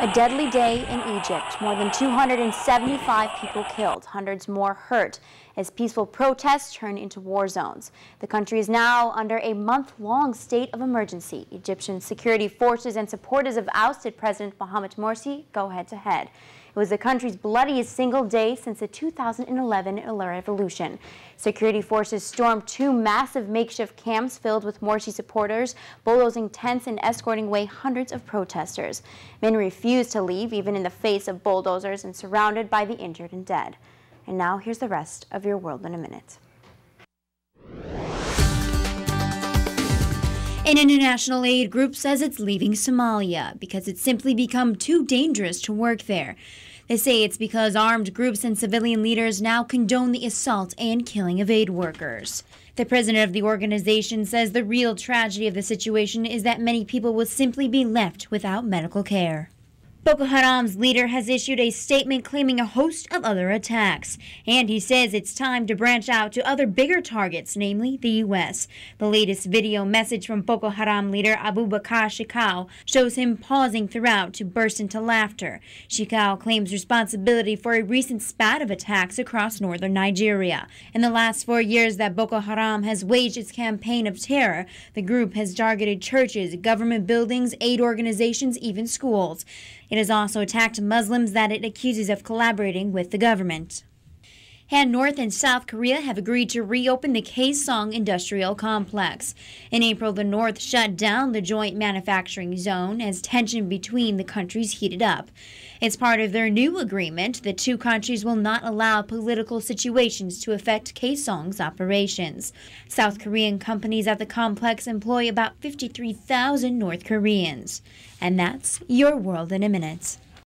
A deadly day in Egypt. More than 275 people killed, hundreds more hurt as peaceful protests turn into war zones. The country is now under a month-long state of emergency. Egyptian security forces and supporters of ousted President Mohamed Morsi go head-to-head. It was the country's bloodiest single day since the 2011 revolution. Security forces stormed two massive makeshift camps filled with Morsi supporters, bulldozing tents and escorting away hundreds of protesters. Many refused to leave, even in the face of bulldozers and surrounded by the injured and dead. And now here's the rest of your World in a Minute. An international aid group says it's leaving Somalia because it's simply become too dangerous to work there. They say it's because armed groups and civilian leaders now condone the assault and killing of aid workers. The president of the organization says the real tragedy of the situation is that many people will simply be left without medical care. Boko Haram's leader has issued a statement claiming a host of other attacks, and he says it's time to branch out to other bigger targets, namely the U.S. The latest video message from Boko Haram leader Abu Bakr Shekau shows him pausing throughout to burst into laughter. Shekau claims responsibility for a recent spat of attacks across northern Nigeria. In the last 4 years that Boko Haram has waged its campaign of terror, the group has targeted churches, government buildings, aid organizations, even schools. It has also attacked Muslims that it accuses of collaborating with the government. And North and South Korea have agreed to reopen the Kaesong industrial complex. In April, the North shut down the joint manufacturing zone as tension between the countries heated up. As part of their new agreement, the two countries will not allow political situations to affect Kaesong's operations. South Korean companies at the complex employ about 53,000 North Koreans. And that's your World in a Minute.